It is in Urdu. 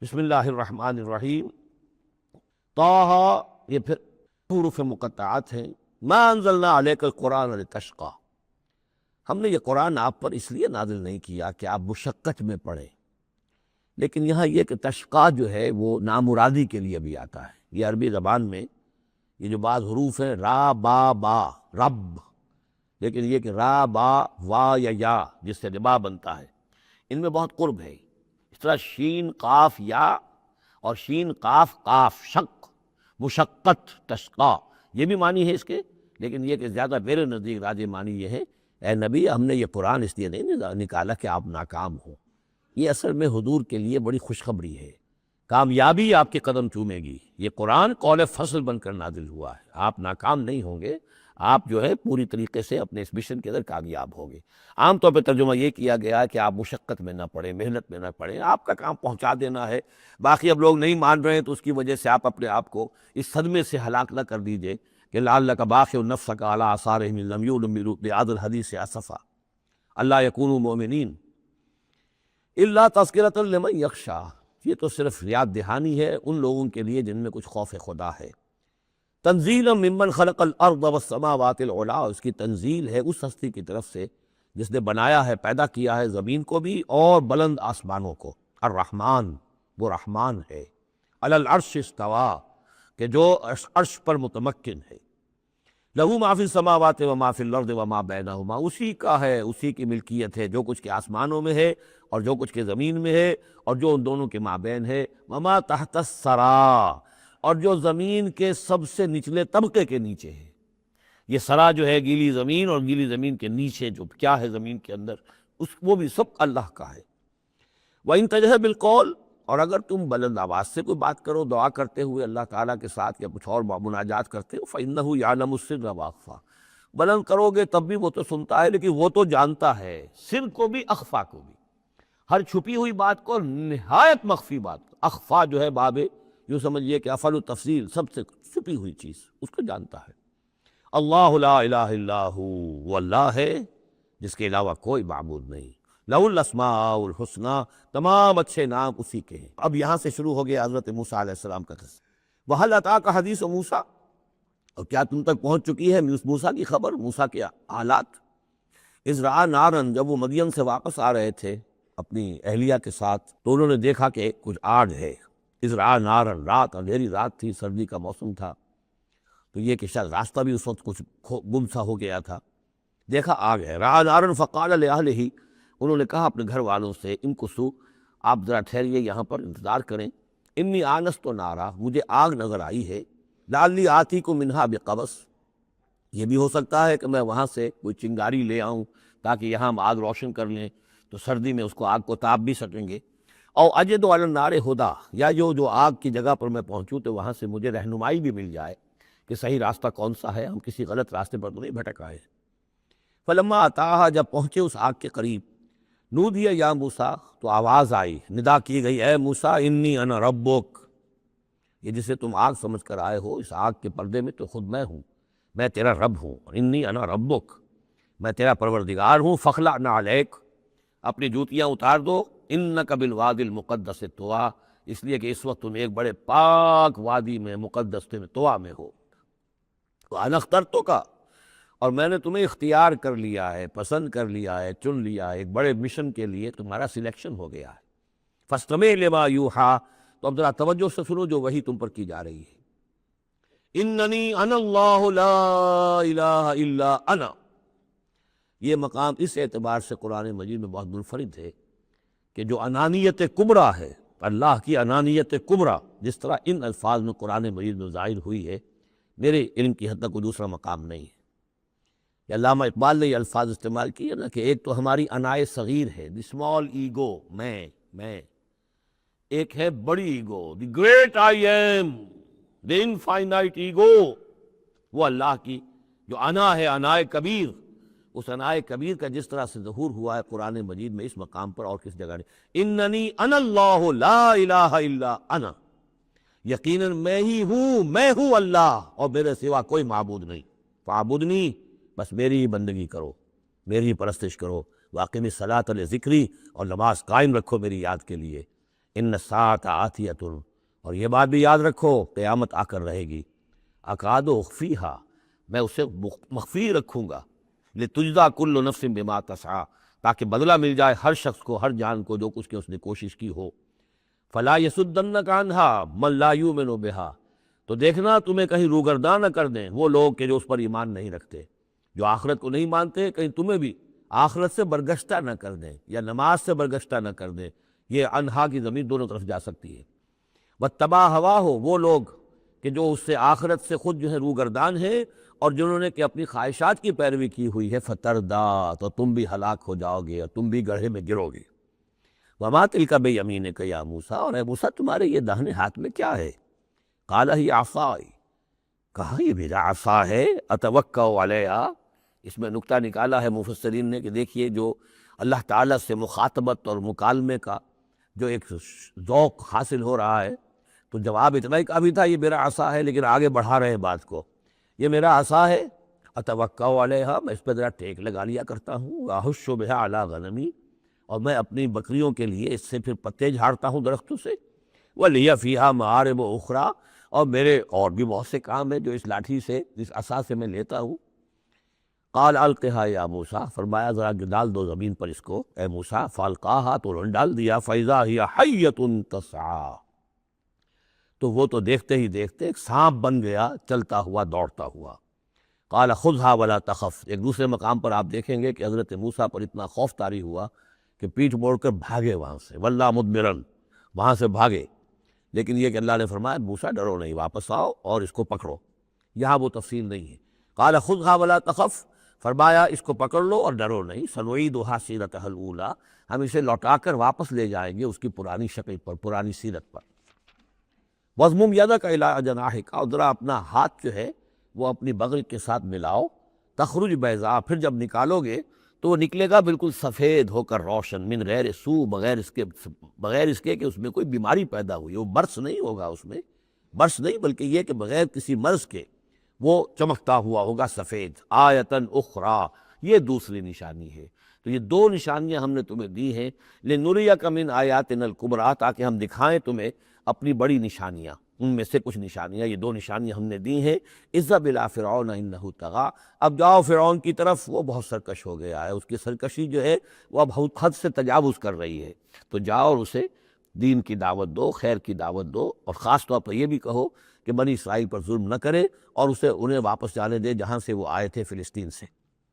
بسم اللہ الرحمن الرحیم۔ طٰہٰ، یہ پھر حروف مقطعات ہیں۔ ما انزلنا علیک القرآن لتشقیٰ، ہم نے یہ قرآن آپ پر اس لیے نازل نہیں کیا کہ آپ مشقت میں پڑھیں، لیکن یہاں یہ کہ تشقیٰ جو ہے وہ نامرادی کے لیے بھی آتا ہے۔ یہ عربی زبان میں یہ جو بعض حروف ہیں را با با رب، لیکن یہ کہ را با وا یا جس سے ربا بنتا ہے، ان میں بہت قرب ہے۔ اس طرح شین قاف یا اور شین قاف قاف شق، مشقت تشقیٰ، یہ بھی معنی ہے اس کے، لیکن یہ کہ زیادہ میرے نزدیک راجح معنی یہ ہے، اے نبی ہم نے یہ قرآن اس لیے نہیں نکالا کہ آپ ناکام ہوں۔ یہ اصل میں حضور کے لیے بڑی خوشخبری ہے، کامیابی آپ کے قدم چومے گی۔ یہ قرآن قول فصل بن کر نازل ہوا ہے، آپ ناکام نہیں ہوں گے، آپ جو ہے پوری طریقے سے اپنے اس مشن کے اندر کامیاب ہوں گے۔ عام طور پہ ترجمہ یہ کیا گیا ہے کہ آپ مشقت میں نہ پڑیں، محنت میں نہ پڑیں، آپ کا کام پہنچا دینا ہے، باقی اب لوگ نہیں مان رہے ہیں تو اس کی وجہ سے آپ اپنے آپ کو اس صدمے سے ہلاک نہ کر دیجئے کہ لعلک باخع نفسک علی آثارہم ان لم یؤمنوا بہذا الحدیث اسفا الا یکونوا مؤمنین الا تذکرۃ لمن یخشی۔ یہ تو صرف یاد دہانی ہے ان لوگوں کے لیے جن میں کچھ خوف خدا ہے۔ تنزیلا ممن خلق الارض والسماوات العلی، اس کی تنزیل ہے اس ہستی کی طرف سے جس نے بنایا ہے، پیدا کیا ہے زمین کو بھی اور بلند آسمانوں کو۔ الرحمن، وہ رحمان ہے۔ علی العرش استویٰ، کہ جو عرش پر متمکن ہے۔ لہ ما فی السماوات وما فی الارض وما بینہما، اسی کا ہے، اسی کی ملکیت ہے جو کچھ کے آسمانوں میں ہے اور جو کچھ کے زمین میں ہے اور جو ان دونوں کے مابین ہے۔ وما تحت الثریٰ، اور جو زمین کے سب سے نچلے طبقے کے نیچے ہے۔ یہ سرا جو ہے گیلی زمین، اور گیلی زمین کے نیچے جو کیا ہے زمین کے اندر، وہ بھی سب اللہ کا ہے۔ وَإِن تَجْهَرْ بِالْقَوْلِ، اور اگر تم بلند آواز سے کوئی بات کرو دعا کرتے ہوئے اللہ تعالیٰ کے ساتھ یا کچھ اور مناجات کرتے ہو، فَإِنَّهُ يَعْلَمُ السِّرَّ وَأَخْفَى، بلند کرو گے تب بھی وہ تو سنتا ہے، لیکن وہ تو جانتا ہے سر کو بھی اخفا کو بھی، ہر چھپی ہوئی بات کو، نہایت مخفی بات کو۔ اخفا جو ہے باب یوں سمجھیے کہ افعل التفصیل، سب سے چھپی ہوئی چیز اس کو جانتا ہے۔ اللہ لا الہ الا ہو، وہ اللہ ہے جس کے علاوہ کوئی معبود نہیں۔ لہ الاسماء الحسنی، تمام اچھے نام اسی کے ہیں۔ اب یہاں سے شروع ہو گیا حضرت موسیٰ علیہ السلام کا قصہ۔ وَهَلْ أَتَاكَ حَدِيثُ موسیٰ، اور کیا تم تک پہنچ چکی ہے موسیٰ کی خبر، موسیٰ کے حالات۔ اذ رأى نارا، جب وہ مدین سے واپس آ رہے تھے اپنی اہلیہ کے ساتھ تو انہوں نے دیکھا کہ کچھ آگ ہے۔ اذ رأى نارا، رات، اندھیری رات تھی، سردی کا موسم تھا، تو یہ کہ شاید راستہ بھی اس وقت کچھ گم سا ہو گیا تھا۔ دیکھا آگ ہے۔ رأى نارا فقال لأہلہ، انہوں نے کہا اپنے گھر والوں سے، امکثوا، آپ ذرا ٹھہریے یہاں پر انتظار کریں، انی آنست نارا، مجھے آگ نظر آئی ہے، لعلی آتیکم منہا بقبس، یہ بھی ہو سکتا ہے کہ میں وہاں سے کوئی چنگاری لے آؤں تاکہ یہاں ہم آگ روشن کر لیں تو سردی میں اس کو آگ کو تاپ بھی سکیں گے۔ او اجد علی النار ہدیٰ، یا جو آگ کی جگہ پر میں پہنچوں تو وہاں سے مجھے رہنمائی بھی مل جائے کہ صحیح راستہ کون سا ہے، ہم کسی غلط راستے پر تو نہیں بھٹک آئے۔ فلما اتاہا، جب پہنچے اس آگ کے قریب، نودی یا موسیٰ، تو آواز آئی، ندا کی گئی، اے موسیٰ انی انا ربک، یہ جسے تم آگ سمجھ کر آئے ہو، اس آگ کے پردے میں تو خود میں ہوں، میں تیرا رب ہوں، انی انا ربک، میں تیرا پروردگار ہوں۔ فاخلع نعلیک، اپنی جوتیاں اتار دو، انک بالوادی المقدس طویٰ، اس لیے کہ اس وقت تم ایک بڑے پاک وادی میں، مقدس میں، طویٰ میں ہو۔ وانا اخترتک، اور میں نے تمہیں اختیار کر لیا ہے، پسند کر لیا ہے، چن لیا ہے، ایک بڑے مشن کے لیے تمہارا سلیکشن ہو گیا ہے۔ فاستمع لما یوحیٰ، تو اب ذرا توجہ سے سنو جو وحی تم پر کی جا رہی ہے۔ اننی انا اللہ لا الہ الا انا، یہ مقام اس اعتبار سے قرآن مجید میں بہت منفرد ہے کہ جو انانیت کبریٰ ہے، اللہ کی انانیت کبریٰ، جس طرح ان الفاظ میں قرآن مجید میں ظاہر ہوئی ہے، میرے علم کی حد تک کوئی دوسرا مقام نہیں ہے۔ علامہ اقبال نے یہ الفاظ استعمال کیے نا کہ ایک تو ہماری انائے صغیر ہے، دی اسمال ایگو، میں، ایک ہے بڑی ego, the great I am, the infinite ego, وہ اللہ کی جو انا ہے، انائے کبیر، اس انائے کبیر کا جس طرح سے ظہور ہوا ہے قرآن مجید میں اس مقام پر اور کس جگہ نہیں۔ اننی انا اللہ لا الہ الا انا، یقیناً میں ہی ہوں، میں ہوں اللہ، اور میرے سوا کوئی معبود نہیں۔ فاعبدنی، بس میری ہی بندگی کرو، میری ہی پرستش کرو۔ واقعی الصلاۃ لذکری، اور نماز قائم رکھو میری یاد کے لیے۔ ان الساعۃ آتیۃ، اور یہ بات بھی یاد رکھو قیامت آ کر رہے گی، اکاد اخفیہا، میں اسے مخفی رکھوں گا، لتجزا کل نفس بما تسعی، تاکہ بدلہ مل جائے ہر شخص کو، ہر جان کو جو کچھ کہ اس نے کوشش کی ہو۔ فلا یصدنک عنہا من لا یؤمن بہا، تو دیکھنا تمہیں کہیں روگرداں نہ کر دیں وہ لوگ کہ جو اس پر ایمان نہیں رکھتے، جو آخرت کو نہیں مانتے، کہیں تمہیں بھی آخرت سے برگشتہ نہ کر دیں یا نماز سے برگشتہ نہ کر دیں۔ یہ انہا کی ضمیر دونوں طرف جا سکتی ہے۔ واتبع ہواہ، وہ لوگ کہ جو اس سے آخرت سے خود جو ہے روگردان ہیں اور جنہوں نے کہ اپنی خواہشات کی پیروی کی ہوئی ہے، فتردا، تو تم بھی ہلاک ہو جاؤ گے اور تم بھی گڑھے میں گرو گے۔ وما تلک بیمینک یا موسیٰ، اور اے موسیٰ تمہارے یہ داہنے ہاتھ میں کیا ہے؟ قال ہی عصائی، کہا یہ میرا عصا ہے، اتوکا علیہا۔ اس میں نکتہ نکالا ہے مفسرین نے کہ دیکھیے جو اللہ تعالیٰ سے مخاطبت اور مکالمے کا جو ایک ذوق حاصل ہو رہا ہے، تو جواب اتنا ہی کافی تھا، یہ میرا عصا ہے، لیکن آگے بڑھا رہے ہیں بات کو، یہ میرا عصا ہے، اتوکا علیہا، میں اس پہ ذرا ٹیک لگا لیا کرتا ہوں، واحش بہا علی غنمی، اور میں اپنی بکریوں کے لیے اس سے پھر پتے جھاڑتا ہوں درختوں سے، وَلِيَ فِيهَا مَآرِبُ أُخْرَىٰ، اور میرے اور بھی بہت سے کام ہیں جو اس لاٹھی سے، اس عصا سے میں لیتا ہوں۔ قال القھا یا موسیٰ، فرمایا ذرا ڈال دو زمین پر اس کو اے موسیٰ، فالقاہا، تو انہوں نے ڈال دیا، فَإِذَا هِيَ حَيَّةٌ تَسْعَىٰ، تو وہ تو دیکھتے ہی دیکھتے ایک سانپ بن گیا، چلتا ہوا دوڑتا ہوا۔ قال خذها ولا تخف، ایک دوسرے مقام پر آپ دیکھیں گے کہ حضرت موسیٰ پر اتنا خوف طاری ہوا کہ پیٹھ موڑ کر بھاگے وہاں سے، وَلَّا مُدْبِرًا، وہاں سے بھاگے، لیکن یہ کہ اللہ نے فرمایا موسیٰ ڈرو نہیں، واپس آؤ اور اس کو پکڑو، یہاں وہ تفصیل نہیں ہے۔ قال خذها ولا تخف، فرمایا اس کو پکڑ لو اور ڈرو نہیں، سنعیدها سیرتها الاولیٰ، ہم اسے لوٹا کر واپس لے جائیں گے اس کی پرانی شکل پر، پرانی سیرت پر۔ وَاضْمُمْ يَدَكَ إِلَىٰ جَنَاحِكَ، اور ذرا اپنا ہاتھ جو ہے وہ اپنی بغل کے ساتھ ملاؤ، تخرج بیضاء، پھر جب نکالو گے تو وہ نکلے گا بالکل سفید ہو کر، روشن، من غیر سو، بغیر اس کے کہ اس میں کوئی بیماری پیدا ہوئی، وہ برس نہیں ہوگا اس میں، برس نہیں بلکہ یہ کہ بغیر کسی مرض کے وہ چمکتا ہوا ہوگا سفید۔ آیتن اخری، یہ دوسری نشانی ہے۔ تو یہ دو نشانیاں ہم نے تمہیں دی ہیں، لنریک من آیاتنا الکبریٰ، تاکہ ہم دکھائیں تمہیں اپنی بڑی نشانیاں، ان میں سے کچھ نشانیاں، یہ دو نشانیاں ہم نے دی ہیں۔ اذهب الى فرعون انه طغى، اب جاؤ فرعون کی طرف، وہ بہت سرکش ہو گیا ہے، اس کی سرکشی جو ہے وہ اب حد سے تجاوز کر رہی ہے، تو جاؤ اور اسے دین کی دعوت دو، خیر کی دعوت دو، اور خاص طور پر یہ بھی کہو کہ بنی اسرائیل پر ظلم نہ کرے اور اسے انہیں واپس جانے دے جہاں سے وہ آئے تھے، فلسطین سے۔